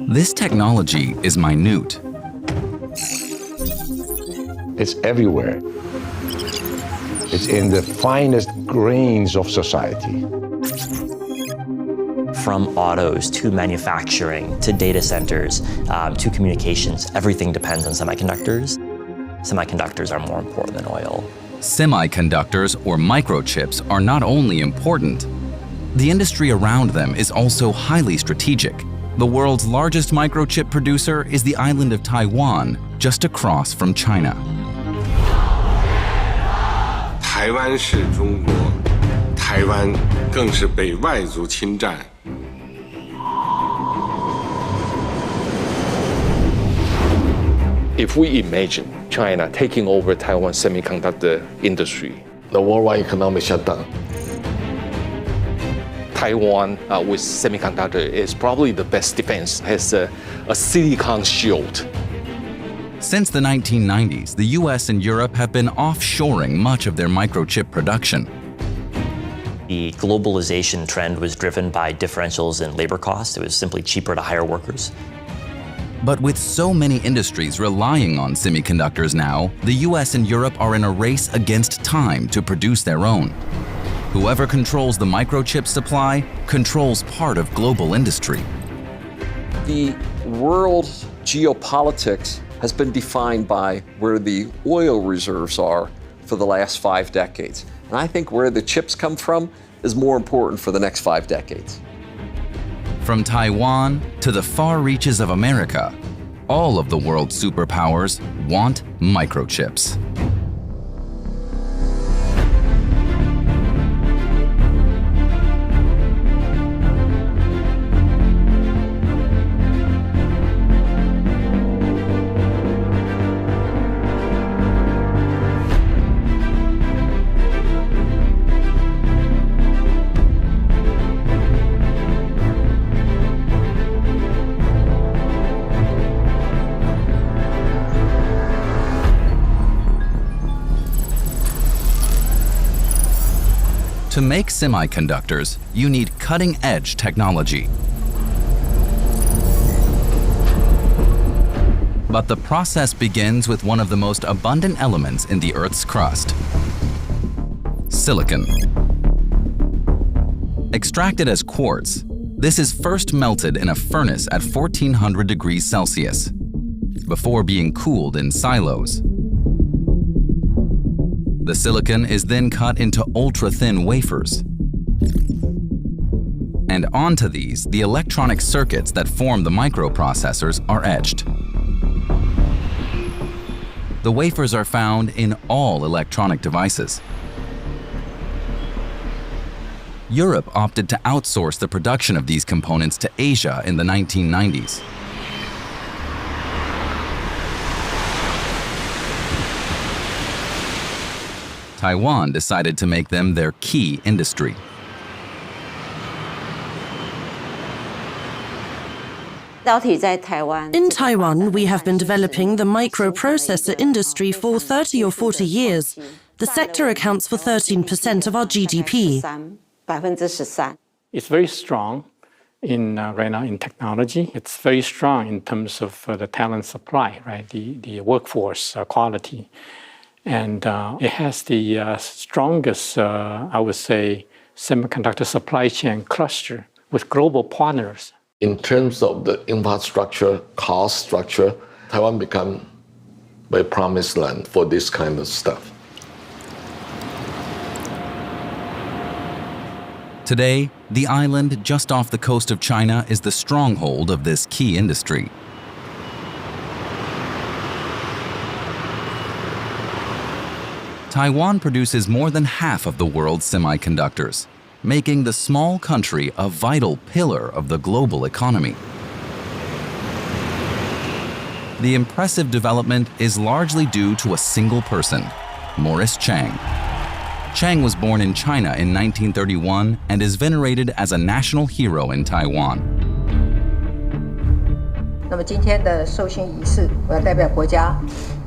This technology is minute. It's everywhere. It's in the finest grains of society. From autos to manufacturing to data centers to communications, everything depends on semiconductors. Semiconductors are more important than oil. Semiconductors, or microchips, are not only important, the industry around them is also highly strategic. The world's largest microchip producer is the island of Taiwan, just across from China. 台湾是中国，台湾更是被外族侵占。If we imagine China taking over Taiwan's semiconductor industry, the worldwide economic shutdown. Taiwan with semiconductor is probably the best defense, has a silicon shield. Since the 1990s, the US and Europe have been offshoring much of their microchip production. The globalization trend was driven by differentials in labor costs. It was simply cheaper to hire workers. But with so many industries relying on semiconductors now, the US and Europe are in a race against time to produce their own. Whoever controls the microchip supply controls part of global industry. The world's geopolitics has been defined by where the oil reserves are for the last 5 decades. And I think where the chips come from is more important for the next 5 decades. From Taiwan to the far reaches of America, all of the world's superpowers want microchips. To make semiconductors, you need cutting-edge technology. But the process begins with one of the most abundant elements in the Earth's crust: silicon. Extracted as quartz, this is first melted in a furnace at 1400 degrees Celsius, before being cooled in silos. The silicon is then cut into ultra-thin wafers. And onto these, the electronic circuits that form the microprocessors are etched. The wafers are found in all electronic devices. Europe opted to outsource the production of these components to Asia in the 1990s. Taiwan decided to make them their key industry. In Taiwan, we have been developing the microprocessor industry for 30 or 40 years. The sector accounts for 13% of our GDP. It's very strong right now in technology. It's very strong in terms of the talent supply, right? The workforce quality. And it has the strongest, I would say, semiconductor supply chain cluster with global partners. In terms of the infrastructure, cost structure, Taiwan become a promised land for this kind of stuff. Today, the island just off the coast of China is the stronghold of this key industry. Taiwan produces more than half of the world's semiconductors, making the small country a vital pillar of the global economy. The impressive development is largely due to a single person, Morris Chang. Chang was born in China in 1931 and is venerated as a national hero in Taiwan. 那么今天的授勋仪式，我要代表国家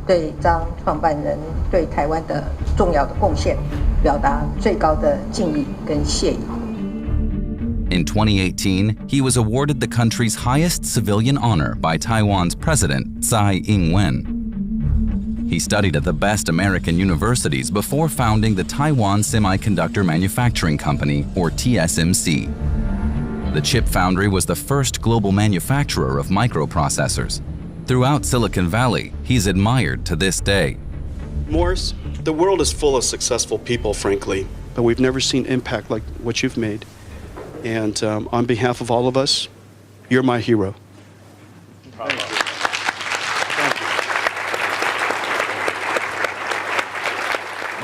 对张创办人对台湾的重要的贡献，表达最高的敬意跟谢意。In 2018, he was awarded the country's highest civilian honor by Taiwan's president, Tsai Ing-wen. He studied at the best American universities before founding the Taiwan Semiconductor Manufacturing Company, or TSMC. The chip foundry was the first global manufacturer of microprocessors. Throughout Silicon Valley, he's admired to this day. Morris, the world is full of successful people, frankly, but we've never seen impact like what you've made. And on behalf of all of us, you're my hero.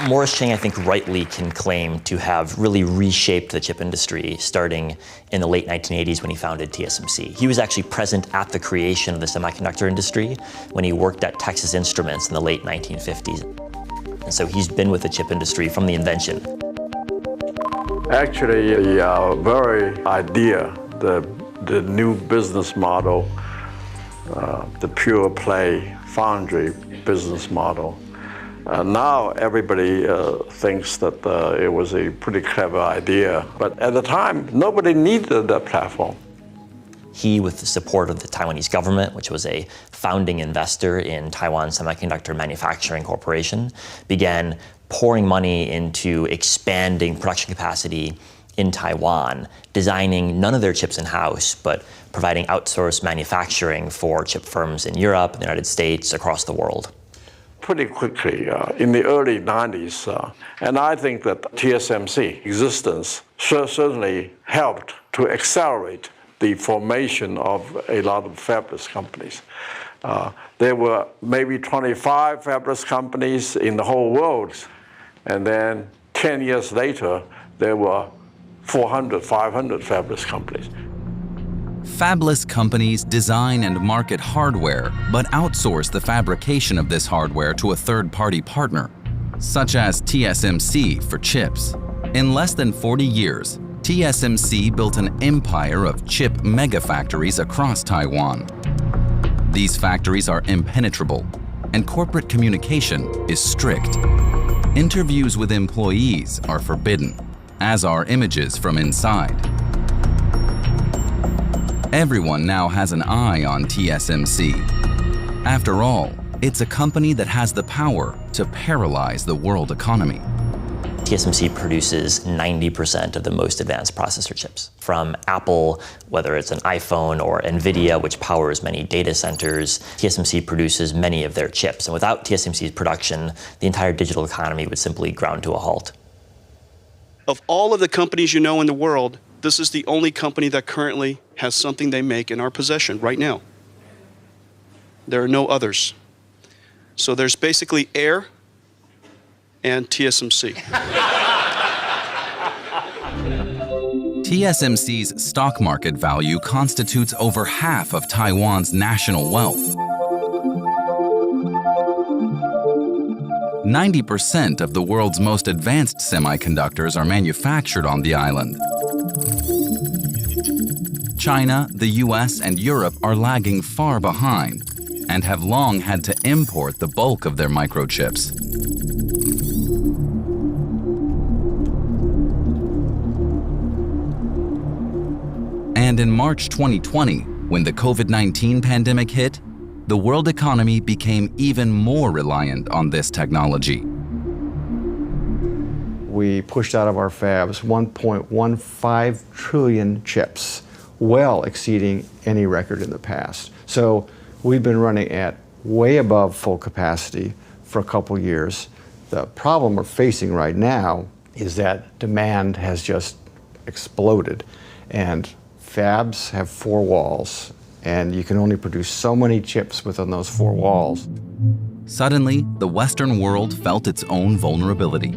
Morris Chang, I think, rightly can claim to have really reshaped the chip industry starting in the late 1980s when he founded TSMC. He was actually present at the creation of the semiconductor industry when he worked at Texas Instruments in the late 1950s. And so he's been with the chip industry from the invention. Actually, the very idea, the new business model, the pure play foundry business model, now everybody thinks that it was a pretty clever idea, but at the time, nobody needed that platform. He, with the support of the Taiwanese government, which was a founding investor in Taiwan Semiconductor Manufacturing Corporation, began pouring money into expanding production capacity in Taiwan, designing none of their chips in-house, but providing outsourced manufacturing for chip firms in Europe, the United States, across the world. Pretty quickly in the early 90s, and I think that TSMC existence certainly helped to accelerate the formation of a lot of fabless companies. There were maybe 25 fabless companies in the whole world, and then 10 years later, there were 400, 500 fabless companies. Fabless companies design and market hardware, but outsource the fabrication of this hardware to a third-party partner, such as TSMC for chips. In less than 40 years, TSMC built an empire of chip megafactories across Taiwan. These factories are impenetrable, and corporate communication is strict. Interviews with employees are forbidden, as are images from inside. Everyone now has an eye on TSMC. After all, it's a company that has the power to paralyze the world economy. TSMC produces 90% of the most advanced processor chips. From Apple, whether it's an iPhone, or NVIDIA, which powers many data centers, TSMC produces many of their chips. And without TSMC's production, the entire digital economy would simply ground to a halt. Of all of the companies you know in the world, this is the only company that currently has something they make in our possession right now. There are no others. So there's basically Air and TSMC. TSMC's stock market value constitutes over half of Taiwan's national wealth. 90% of the world's most advanced semiconductors are manufactured on the island. China, the US, and Europe are lagging far behind and have long had to import the bulk of their microchips. And in March 2020, when the COVID-19 pandemic hit, the world economy became even more reliant on this technology. We pushed out of our fabs 1.15 trillion chips, well exceeding any record in the past. So we've been running at way above full capacity for a couple years. The problem we're facing right now is that demand has just exploded, and fabs have four walls, and you can only produce so many chips within those four walls. Suddenly, the Western world felt its own vulnerability.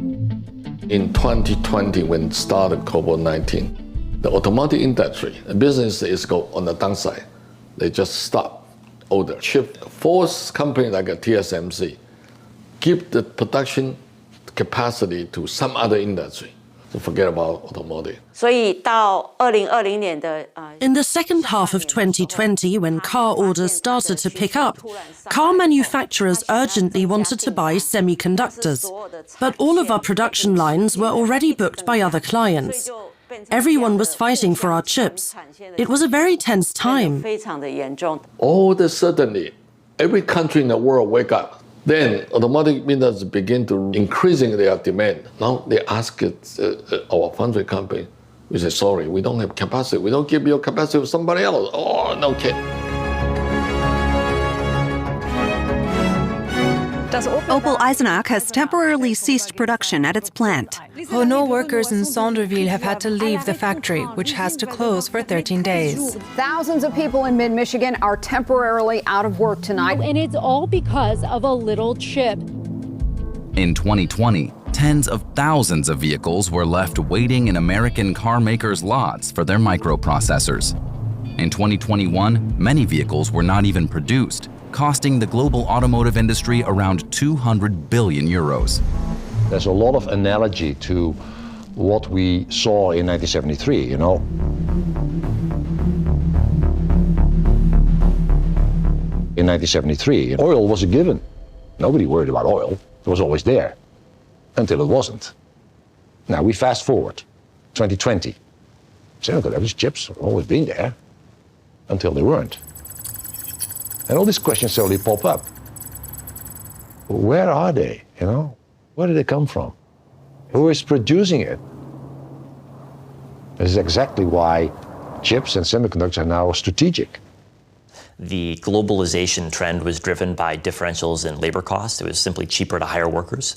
In 2020, when it started COVID-19, the automotive industry, the business is go on the downside. They just stop order. Chip force company like a TSMC give the production capacity to some other industry. So forget about automotive. In the second half of 2020, when car orders started to pick up, car manufacturers urgently wanted to buy semiconductors. But all of our production lines were already booked by other clients. Everyone was fighting for our chips. It was a very tense time. All of a sudden, every country in the world wake up. Then automotive industry begin to increasing their demand. Now they ask our foundry company, we say, sorry, we don't have capacity. We don't give you capacity to somebody else. Oh, no kidding. Opel Eisenach has temporarily ceased production at its plant. Renault workers in Saundreville have had to leave the factory, which has to close for 13 days. Thousands of people in mid-Michigan are temporarily out of work tonight. And it's all because of a little chip. In 2020, tens of thousands of vehicles were left waiting in American car makers' lots for their microprocessors. In 2021, many vehicles were not even produced, costing the global automotive industry around 200 billion euros. There's a lot of analogy to what we saw in 1973, you know. In 1973, oil was a given. Nobody worried about oil. It was always there, until it wasn't. Now we fast forward, 2020. Semiconductors, chips have always been there, until they weren't. And all these questions suddenly pop up. Where are they, you know? Where did they come from? Who is producing it? This is exactly why chips and semiconductors are now strategic. The globalization trend was driven by differentials in labor costs. It was simply cheaper to hire workers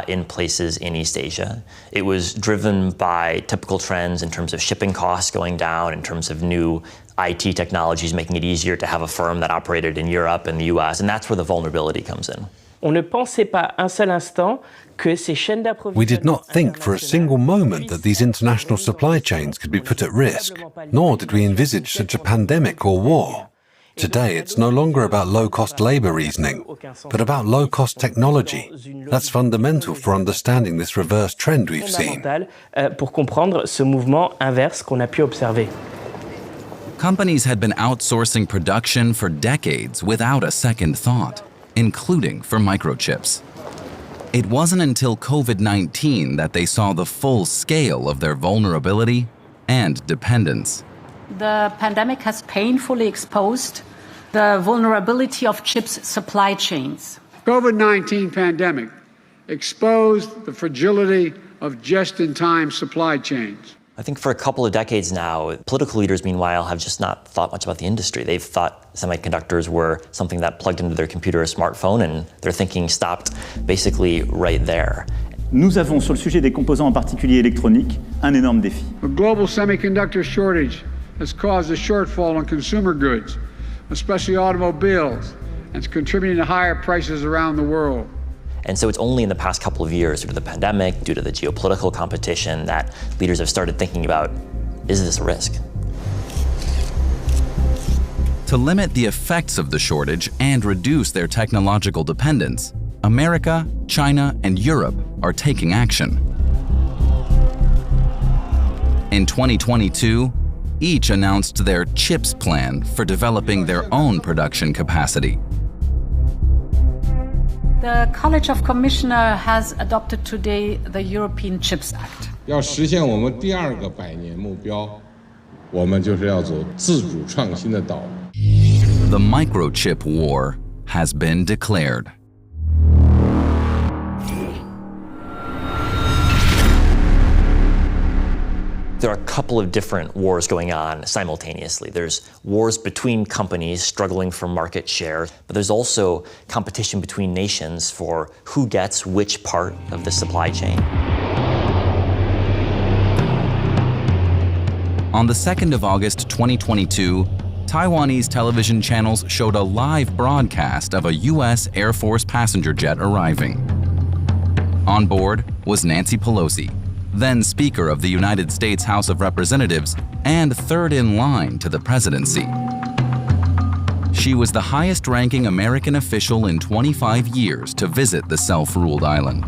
in places in East Asia. It was driven by typical trends in terms of shipping costs going down, in terms of new IT technologies making it easier to have a firm that operated in Europe and the US, and that's where the vulnerability comes in. On ne pensait pas un seul instant que ces chaînes d'approvisionnement. We did not think for a single moment that these international supply chains could be put at risk, nor did we envisage such a pandemic or war. Today, it's no longer about low-cost labor reasoning, but about low-cost technology. That's fundamental for understanding this reverse trend we've seen. Pour comprendre ce mouvement inverse qu'on a pu observer. Companies had been outsourcing production for decades without a second thought, including for microchips. It wasn't until COVID-19 that they saw the full scale of their vulnerability and dependence. The pandemic has painfully exposed the vulnerability of chips supply chains. COVID-19 pandemic exposed the fragility of just-in-time supply chains. I think for a couple of decades now, political leaders, meanwhile, have just not thought much about the industry. They've thought semiconductors were something that plugged into their computer or smartphone, and their thinking stopped basically right there. Nous avons, sur le sujet des composants en particulier électroniques, un énorme défi. The global semiconductor shortage has caused a shortfall in consumer goods, especially automobiles, and it's contributing to higher prices around the world. And so it's only in the past couple of years, due to the pandemic, due to the geopolitical competition, that leaders have started thinking about, is this a risk? To limit the effects of the shortage and reduce their technological dependence, America, China, and Europe are taking action. In 2022, each announced their CHIPS plan for developing their own production capacity. The College of Commissioners has adopted today the European Chips Act. 要实现我们第二个百年目标，我们就是要走自主创新的道路。The Microchip War has been declared. There are a couple of different wars going on simultaneously. There's wars between companies struggling for market share, but there's also competition between nations for who gets which part of the supply chain. On the 2nd of August 2022, Taiwanese television channels showed a live broadcast of a U.S. Air Force passenger jet arriving. On board was Nancy Pelosi, then Speaker of the United States House of Representatives and third in line to the presidency. She was the highest-ranking American official in 25 years to visit the self-ruled island.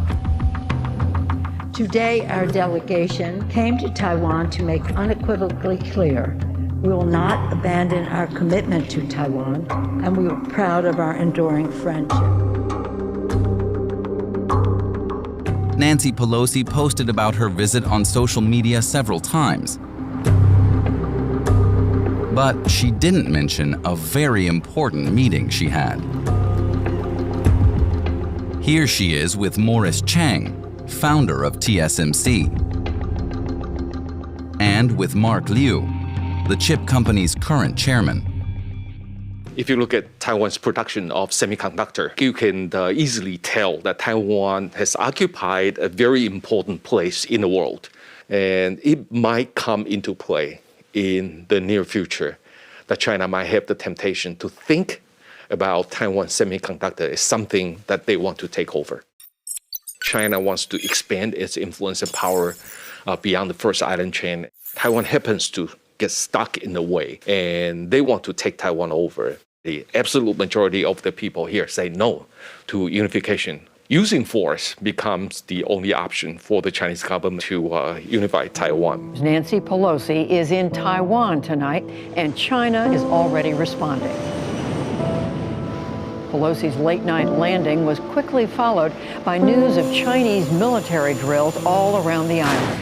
Today, our delegation came to Taiwan to make unequivocally clear we will not abandon our commitment to Taiwan, and we are proud of our enduring friendship. Nancy Pelosi posted about her visit on social media several times. But she didn't mention a very important meeting she had. Here she is with Morris Chang, founder of TSMC, and with Mark Liu, the chip company's current chairman. If you look at Taiwan's production of semiconductor, you can easily tell that Taiwan has occupied a very important place in the world. And it might come into play in the near future that China might have the temptation to think about Taiwan semiconductor as something that they want to take over. China wants to expand its influence and power beyond the first island chain. Taiwan happens to get stuck in the way, and they want to take Taiwan over. The absolute majority of the people here say no to unification. Using force becomes the only option for the Chinese government to unify Taiwan. Nancy Pelosi is in Taiwan tonight, and China is already responding. Pelosi's late-night landing was quickly followed by news of Chinese military drills all around the island.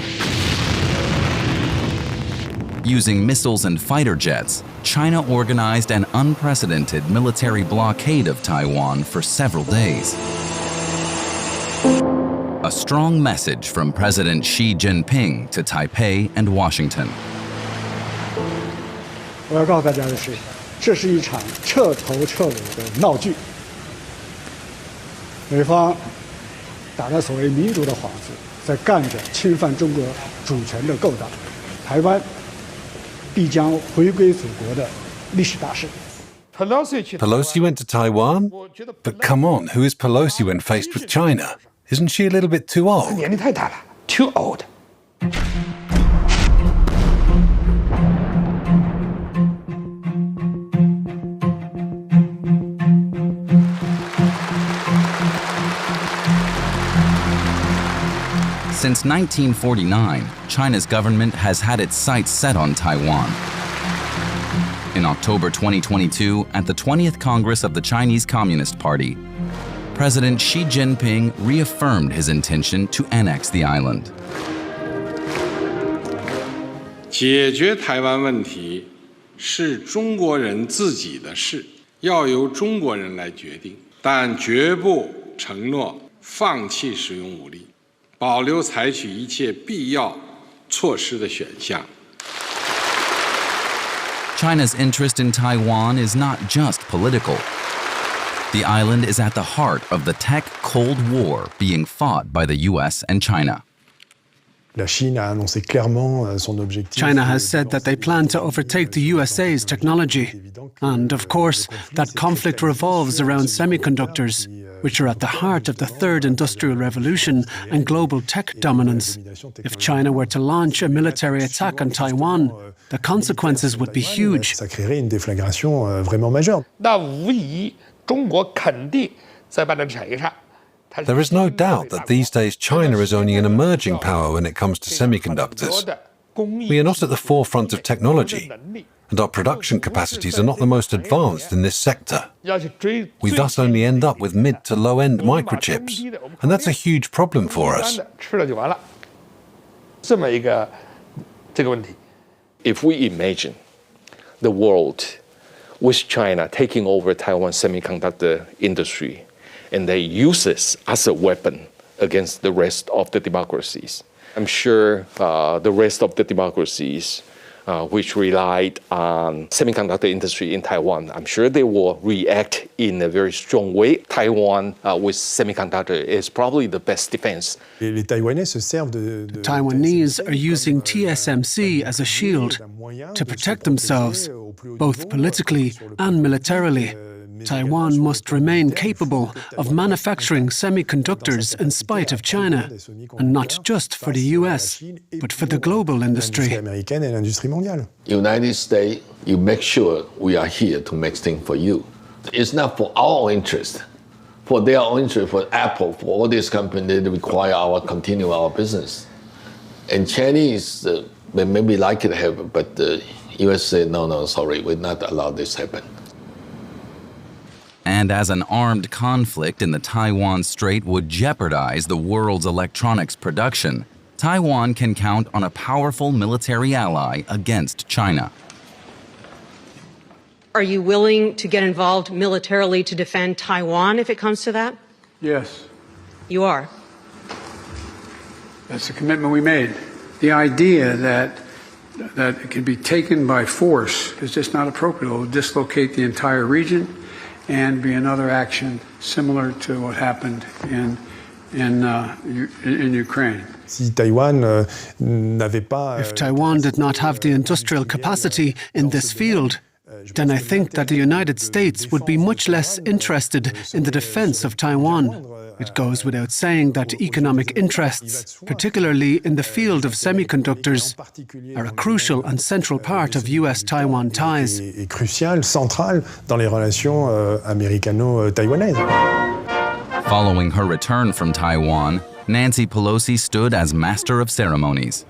Using missiles and fighter jets, China organized an unprecedented military blockade of Taiwan for several days. A strong message from President Xi Jinping to Taipei and Washington. 我要告诉大家的是，这是一场彻头彻尾的闹剧。美方打着所谓民主的幌子，在干着侵犯中国主权的勾当，台湾必将回归祖国的历史大事。 Pelosi went to Taiwan? But come on, who is Pelosi when faced with China? Isn't she a little bit too old? 年龄太大了 ，too old。 Since 1949, China's government has had its sights set on Taiwan. In October 2022, at the 20th Congress of the Chinese Communist Party, President Xi Jinping reaffirmed his intention to annex the island. 解决台湾问题是中国人自己的事，要由中国人来决定，但绝不承诺放弃使用武力，保留采取一切必要措施的选项。 China's interest in Taiwan is not just political. The island is at the heart of the tech Cold War being fought by the US and China. China has said that they plan to overtake the USA's technology. And of course, that conflict revolves around semiconductors, which are at the heart of the third industrial revolution and global tech dominance. If China were to launch a military attack on Taiwan, the consequences would be huge. There is no doubt that these days China is only an emerging power when it comes to semiconductors. We are not at the forefront of technology, and our production capacities are not the most advanced in this sector. We thus only end up with mid to low-end microchips, and that's a huge problem for us. If we imagine the world with China taking over Taiwan's semiconductor industry, and they use this as a weapon against the rest of the democracies, I'm sure the rest of the democracies which relied on semiconductor industry in Taiwan, I'm sure they will react in a very strong way. Taiwan with semiconductor is probably the best defense. The Taiwanese are using TSMC as a shield to protect themselves, both politically and militarily. Taiwan must remain capable of manufacturing semiconductors in spite of China, and not just for the US, but for the global industry. United States, you make sure we are here to make things for you. It's not for our interest, for their own interest, for Apple, for all these companies that require continue our business. And Chinese, they maybe like it happen, but the US say, no, sorry, we're not allow this happen. And as an armed conflict in the Taiwan Strait would jeopardize the world's electronics production, Taiwan can count on a powerful military ally against China. Are you willing to get involved militarily to defend Taiwan if it comes to that? Yes, You are. that's the commitment we made. The idea that it could be taken by force is just not appropriate. It will dislocate the entire region and be another action similar to what happened in Ukraine. If Taiwan did not have the industrial capacity in this field, then I think that the United States would be much less interested in the defense of Taiwan. It goes without saying that economic interests, particularly in the field of semiconductors, are a crucial and central part of US-Taiwan ties. Following her return from Taiwan, Nancy Pelosi stood as master of ceremonies.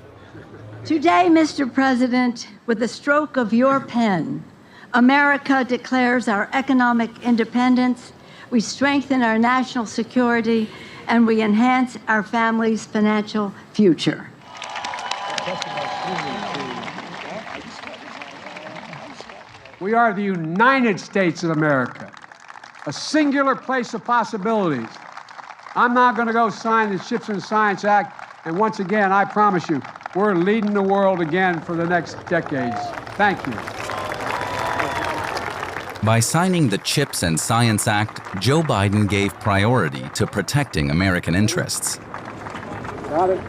Today, Mr. President, with the stroke of your pen, America declares our economic independence, we strengthen our national security, and we enhance our family's financial future. We are the United States of America, a singular place of possibilities. I'm not going to go sign the Chips and Science Act, and once again, I promise you, we're leading the world again for the next decades. Thank you. By signing the Chips and Science Act, Joe Biden gave priority to protecting American interests. Got it.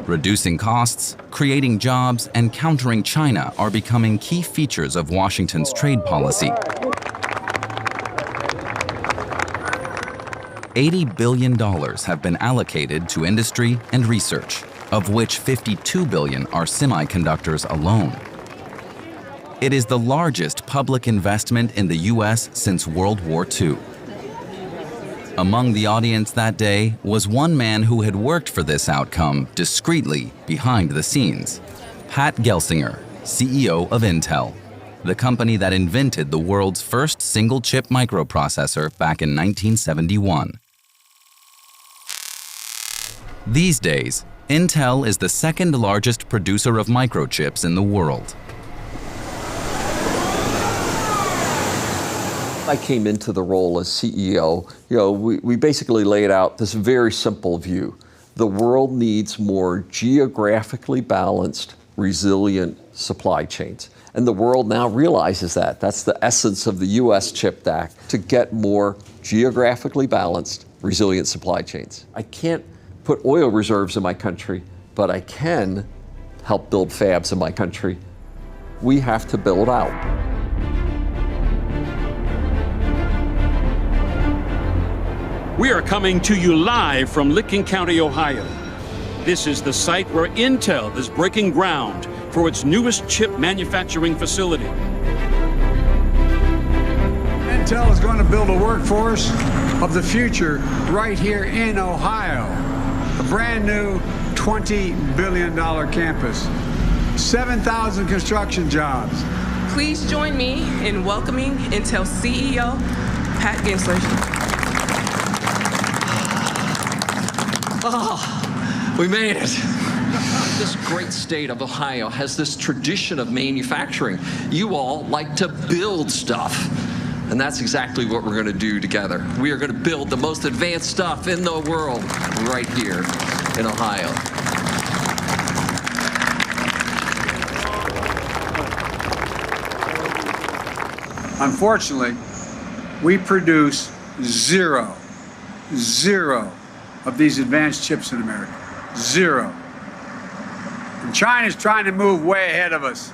Reducing costs, creating jobs, and countering China are becoming key features of Washington's trade policy. $80 billion have been allocated to industry and research, of which $52 billion are semiconductors alone. It is the largest public investment in the U.S. since World War II. Among the audience that day was one man who had worked for this outcome discreetly behind the scenes, Pat Gelsinger, CEO of Intel, the company that invented the world's first single-chip microprocessor back in 1971. These days, Intel is the second largest producer of microchips in the world. I came into the role as CEO, we basically laid out this very simple view. The world needs more geographically balanced, resilient supply chains. And the world now realizes that. That's the essence of the U.S. CHIPS Act, to get more geographically balanced, resilient supply chains. I can't put oil reserves in my country, but I can help build fabs in my country. We have to build out. We are coming to you live from Licking County, Ohio. This is the site where Intel is breaking ground for its newest chip manufacturing facility. Intel is going to build a workforce of the future right here in Ohio. A brand new $20 billion campus. 7,000 construction jobs. Please join me in welcoming Intel CEO, Pat Gelsinger. Oh, we made it. This great state of Ohio has this tradition of manufacturing. You all like to build stuff. And that's exactly what we're going to do together. We are going to build the most advanced stuff in the world right here in Ohio. Unfortunately, we produce zero of these advanced chips in America. Zero. And China's trying to move way ahead of us.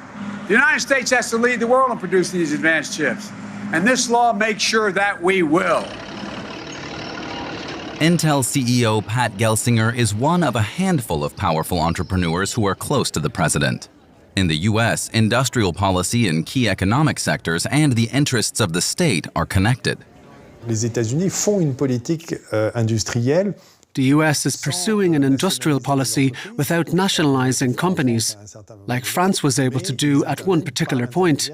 The United States has to lead the world in producing these advanced chips. And this law makes sure that we will. Intel CEO Pat Gelsinger is one of a handful of powerful entrepreneurs who are close to the president. In the U.S., industrial policy in key economic sectors and the interests of the state are connected. Les États-Unis font une politique industrielle The US is pursuing an industrial policy without nationalizing companies, like France was able to do at one particular point.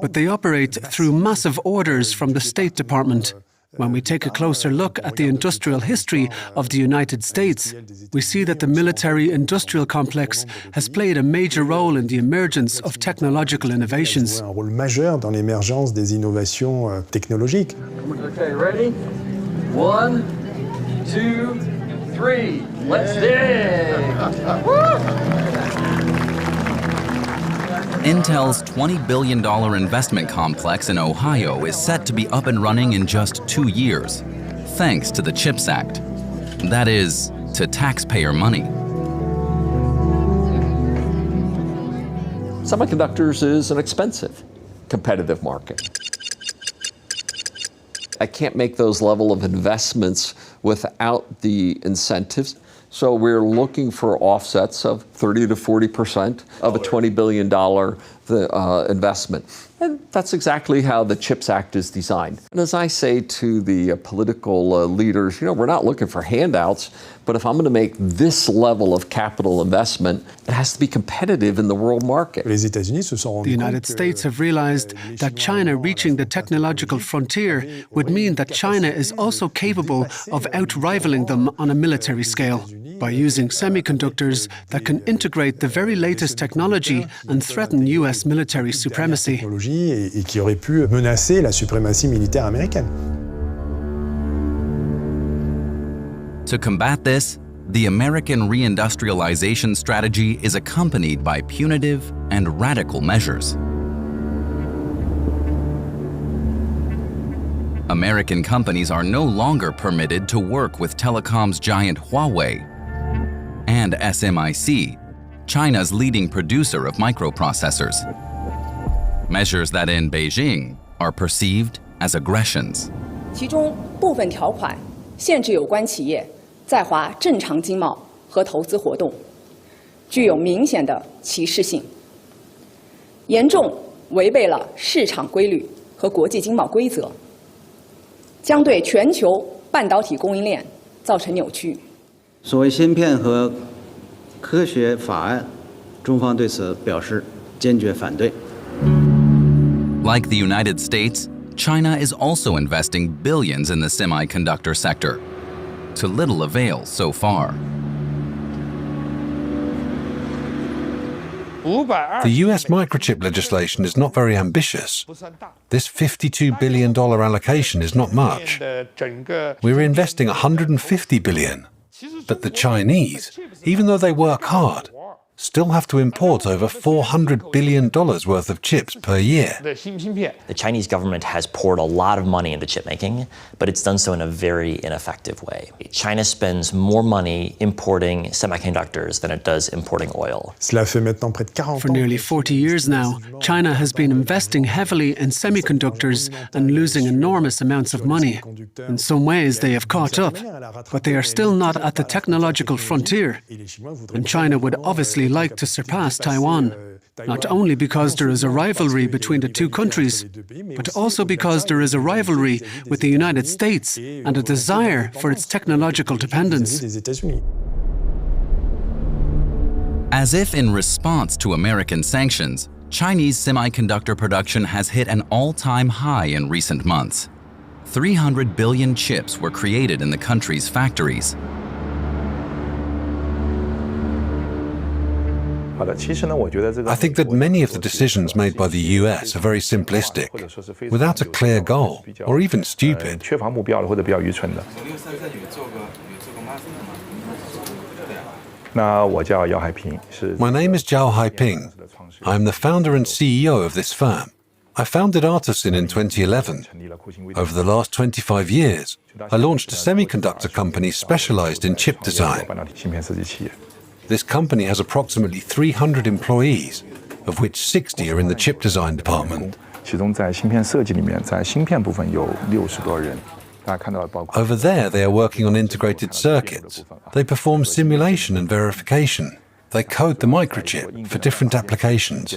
But they operate through massive orders from the State Department. When we take a closer look at the industrial history of the United States, we see that the military-industrial complex has played a major role in the emergence of technological innovations. Un rôle majeur dans l'émergence des innovations technologiques. Okay, ready? 1, 2, 3. Let's dig! Intel's $20 billion investment complex in Ohio is set to be up and running in just 2 years, thanks to the CHIPS Act. That is, to taxpayer money. Semiconductors is an expensive, competitive market. I can't make those level of investments without the incentives. So we're looking for offsets of 30 to 40% of a $20 billion investment. And that's exactly how the CHIPS Act is designed. And as I say to the political leaders, we're not looking for handouts, but if I'm going to make this level of capital investment, it has to be competitive in the world market. The United States have realized that China reaching the technological frontier would mean that China is also capable of out-rivaling them on a military scale by using semiconductors that can integrate the very latest technology and threaten U.S. military supremacy. Et qui aurait pu menacer la suprématie militaire américaine. To combat this, the American reindustrialization strategy is accompanied by punitive and radical measures. American companies are no longer permitted to work with telecom's giant Huawei and SMIC, China's leading producer of microprocessors. Measures that in Beijing are perceived as aggressions. 其中部分条款限制有关企业在华正常经贸和投资活动，具有明显的歧视性，严重违背了市场规律和国际经贸规则，将对全球半导体供应链造成扭曲。所谓芯片和科学法案，中方对此表示坚决反对。 Like the United States, China is also investing billions in the semiconductor sector, to little avail so far. The US microchip legislation is not very ambitious. This $52 billion allocation is not much. We're investing $150 billion. But the Chinese, even though they work hard, still have to import over $400 billion worth of chips per year. The Chinese government has poured a lot of money into chip making, but it's done so in a very ineffective way. China spends more money importing semiconductors than it does importing oil. For nearly 40 years now, China has been investing heavily in semiconductors and losing enormous amounts of money. In some ways, they have caught up, but they are still not at the technological frontier. And China would obviously like to surpass Taiwan, not only because there is a rivalry between the two countries, but also because there is a rivalry with the United States and a desire for its technological dependence. As if in response to American sanctions, Chinese semiconductor production has hit an all-time high in recent months. 300 billion chips were created in the country's factories. I think that many of the decisions made by the US are very simplistic, without a clear goal, or even stupid. My name is Zhao Haiping. I am the founder and CEO of this firm. I founded Artisan in 2011. Over the last 25 years, I launched a semiconductor company specialized in chip design. This company has approximately 300 employees, of which 60 are in the chip design department. Over there, they are working on integrated circuits. They perform simulation and verification. They code the microchip for different applications.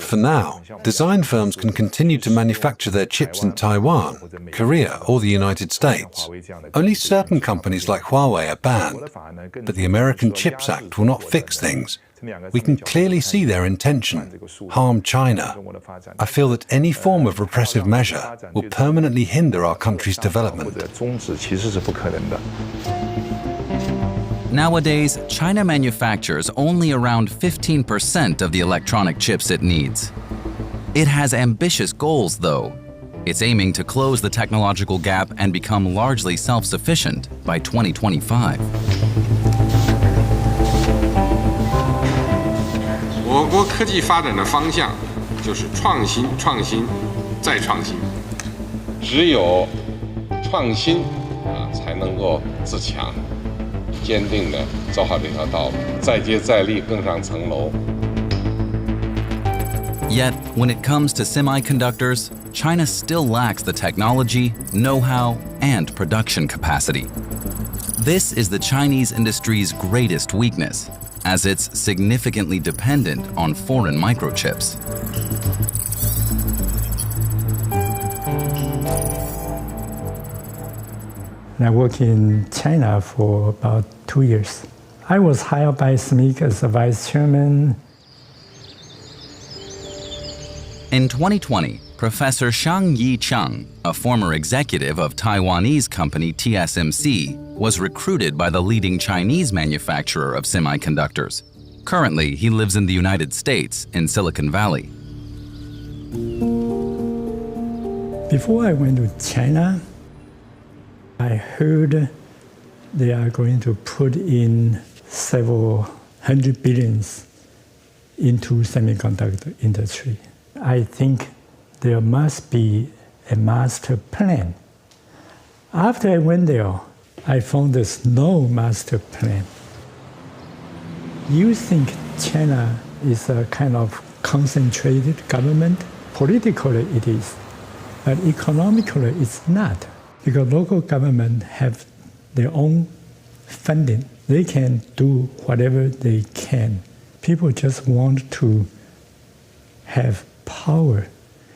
For now, design firms can continue to manufacture their chips in Taiwan, Korea, or the United States. Only certain companies like Huawei are banned, but the American Chips Act will not fix things. We can clearly see their intention: harm China. I feel that any form of repressive measure will permanently hinder our country's development. Nowadays, China manufactures only around 15% of the electronic chips it needs. It has ambitious goals, though. It's aiming to close the technological gap and become largely self-sufficient by 2025. 我国科技发展的方向就是创新、创新、再创新。只有创新才能够自强。 坚定地走好这条道路，再接再厉，更上层楼。 Yet, when it comes to semiconductors, China still lacks the technology, know-how, and production capacity. This is the Chinese industry's greatest weakness, as it's significantly dependent on foreign microchips. I worked in China for about 2 years. I was hired by SMIC as a vice chairman. In 2020, Professor Shang-Yi Chang, a former executive of Taiwanese company TSMC, was recruited by the leading Chinese manufacturer of semiconductors. Currently, he lives in the United States, in Silicon Valley. Before I went to China, I heard they are going to put in several hundred billions into semiconductor industry. I think there must be a master plan. After I went there, I found there's no master plan. You think China is a kind of concentrated government? Politically it is, but economically it's not. Because local government have their own funding. They can do whatever they can. People just want to have power.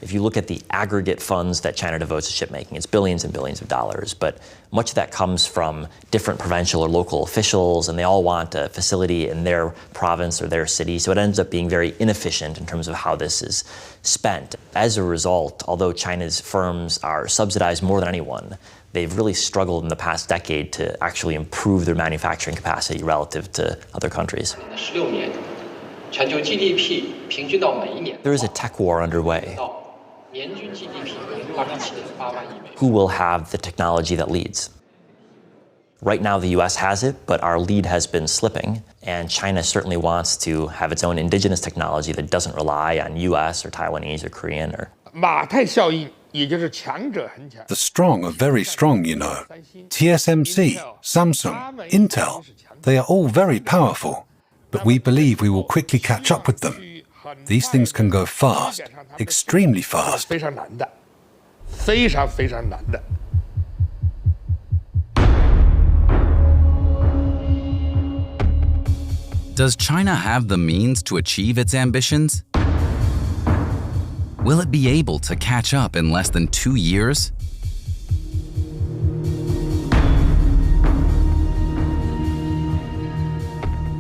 If you look at the aggregate funds that China devotes to chip making, it's billions and billions of dollars, but much of that comes from different provincial or local officials, and they all want a facility in their province or their city, so it ends up being very inefficient in terms of how this is spent. As a result, although China's firms are subsidized more than anyone, they've really struggled in the past decade to actually improve their manufacturing capacity relative to other countries. There is a tech war underway. Who will have the technology that leads? Right now, the US has it, but our lead has been slipping, and China certainly wants to have its own indigenous technology that doesn't rely on US or Taiwanese or Korean or... The strong are very strong, you know. TSMC, Samsung, Intel, they are all very powerful, but we believe we will quickly catch up with them. These things can go fast, extremely fast. Does China have the means to achieve its ambitions? Will it be able to catch up in less than 2 years?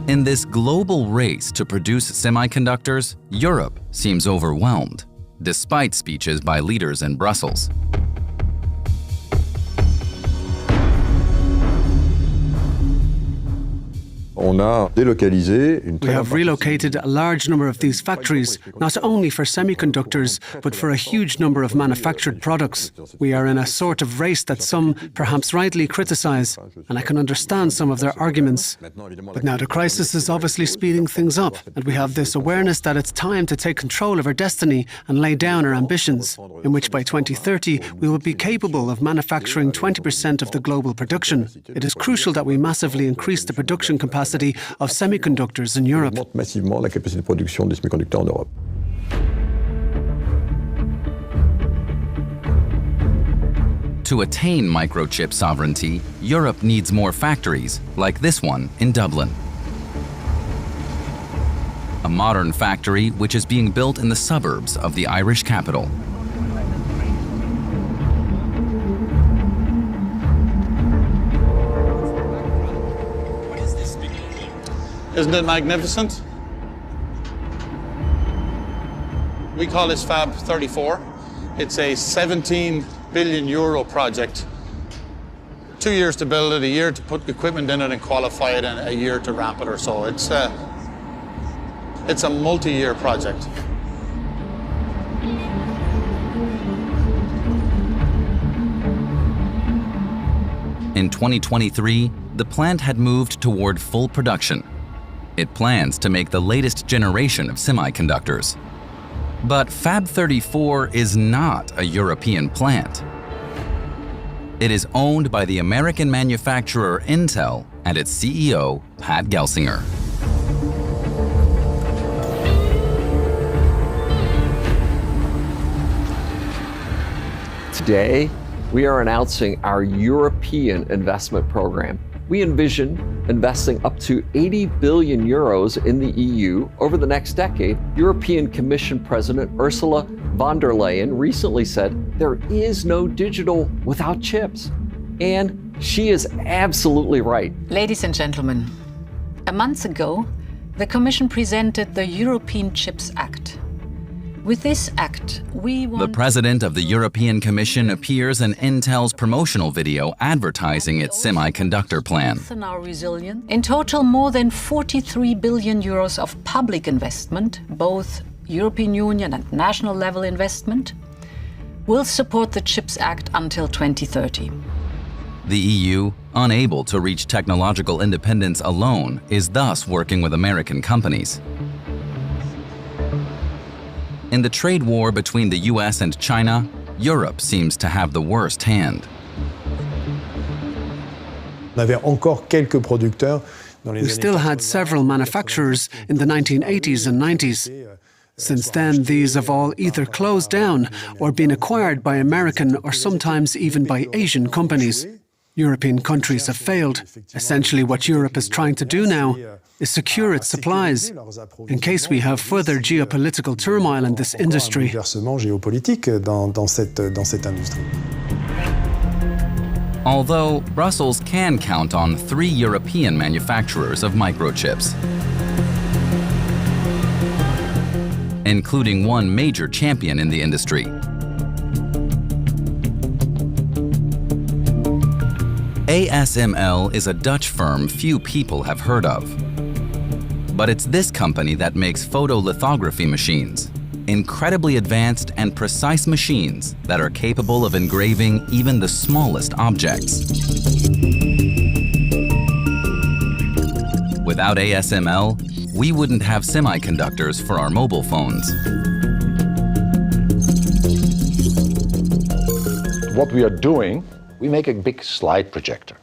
In this global race to produce semiconductors, Europe seems overwhelmed, despite speeches by leaders in Brussels. We have relocated a large number of these factories, not only for semiconductors, but for a huge number of manufactured products. We are in a sort of race that some perhaps rightly criticize, and I can understand some of their arguments. But now the crisis is obviously speeding things up, and we have this awareness that it's time to take control of our destiny and lay down our ambitions, in which by 2030 we will be capable of manufacturing 20% of the global production. It is crucial that we massively increase the production capacity of semiconductors in Europe. To attain microchip sovereignty, Europe needs more factories, like this one in Dublin. a modern factory which is being built in the suburbs of the Irish capital. Isn't it magnificent? We call this Fab 34. It's a 17 billion euro project. 2 years to build it, a year to put equipment in it and qualify it, and a year to ramp it or so. It's a multi-year project. In 2023, the plant had moved toward full production. It plans to make the latest generation of semiconductors. But Fab 34 is not a European plant. It is owned by the American manufacturer Intel and its CEO, Pat Gelsinger. Today, we are announcing our European investment program. We envision investing up to 80 billion euros in the EU over the next decade. European Commission President Ursula von der Leyen recently said there is no digital without chips. And she is absolutely right. Ladies and gentlemen, a month ago, the Commission presented the European Chips Act. With this act, we want... The president of the European Commission appears in Intel's promotional video advertising its semiconductor plan. ...our resilience. In total, more than 43 billion euros of public investment, both European Union and national level investment, will support the CHIPS Act until 2030. The EU, unable to reach technological independence alone, is thus working with American companies. In the trade war between the US and China, Europe seems to have the worst hand. We still had several manufacturers in the 1980s and 90s. Since then, these have all either closed down or been acquired by American or sometimes even by Asian companies. European countries have failed. Essentially, what Europe is trying to do now is secure its supplies in case we have further geopolitical turmoil in this industry. Although Brussels can count on 3 European manufacturers of microchips, including one major champion in the industry. ASML is a Dutch firm few people have heard of. But it's this company that makes photolithography machines, incredibly advanced and precise machines that are capable of engraving even the smallest objects. Without ASML, we wouldn't have semiconductors for our mobile phones. What we are doing, we make a big slide projector.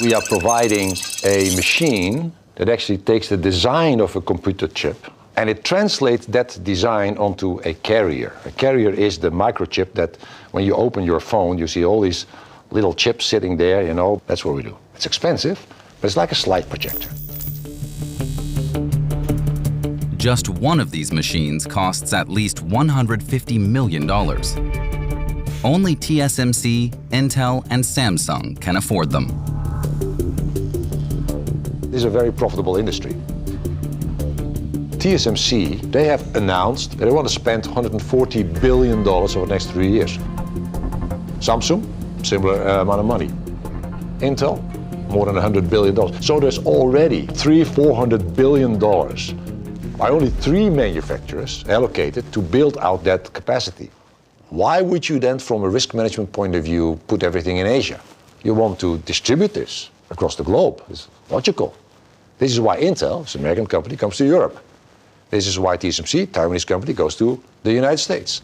We are providing a machine that actually takes the design of a computer chip and it translates that design onto a carrier. A carrier is the microchip that when you open your phone, you see all these little chips sitting there, you know, that's what we do. It's expensive, but it's like a slide projector. Just one of these machines costs at least $150 million. Only TSMC, Intel, and Samsung can afford them. This is a very profitable industry. TSMC, they have announced that they want to spend $140 billion over the next 3 years. Samsung, similar amount of money. Intel, more than $100 billion. So there's already $400 billion by only 3 manufacturers allocated to build out that capacity. Why would you then, from a risk management point of view, put everything in Asia? You want to distribute this across the globe. It's logical. This is why Intel, it's an American company, comes to Europe. This is why TSMC, Taiwanese company, goes to the United States.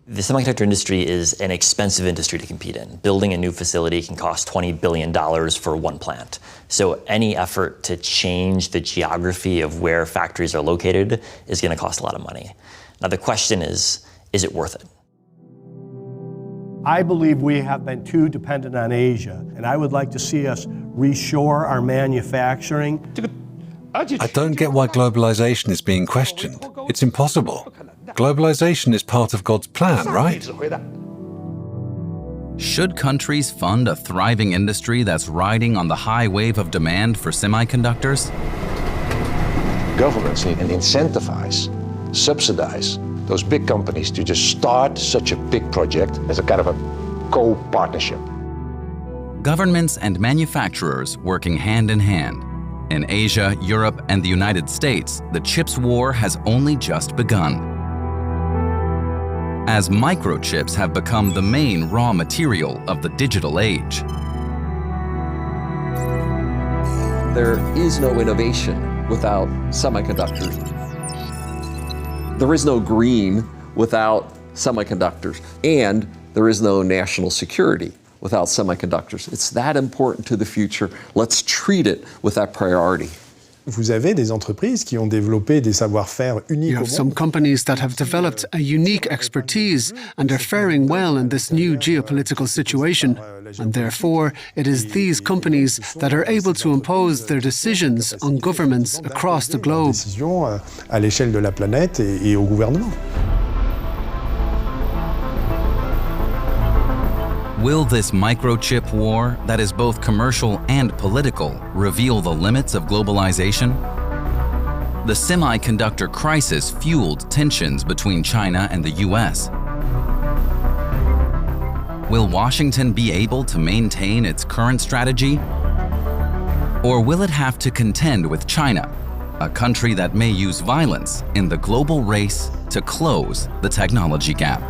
The semiconductor industry is an expensive industry to compete in. Building a new facility can cost $20 billion for one plant. So any effort to change the geography of where factories are located is going to cost a lot of money. Now the question is it worth it? I believe we have been too dependent on Asia, and I would like to see us reshore our manufacturing. I don't get why globalization is being questioned. It's impossible. Globalization is part of God's plan, right? Should countries fund a thriving industry that's riding on the high wave of demand for semiconductors? Governments need to incentivize, subsidize those big companies to just start such a big project as a kind of a co-partnership. Governments and manufacturers working hand in hand. In Asia, Europe, and the United States, the chips war has only just begun. As microchips have become the main raw material of the digital age. There is no innovation without semiconductors. There is no green without semiconductors. And there is no national security without semiconductors. It's that important to the future. Let's treat it with that priority. Vous avez des entreprises qui ont développé des savoir-faire uniques. You have some companies that have developed a unique expertise and are faring well in this new geopolitical situation. And therefore, it is these companies that are able to impose their decisions on governments across the globe. Décisions à l'échelle de la planète et au gouvernement. Will this microchip war, that is both commercial and political, reveal the limits of globalization? The semiconductor crisis fueled tensions between China and the US. Will Washington be able to maintain its current strategy? Or will it have to contend with China, a country that may use violence in the global race to close the technology gap?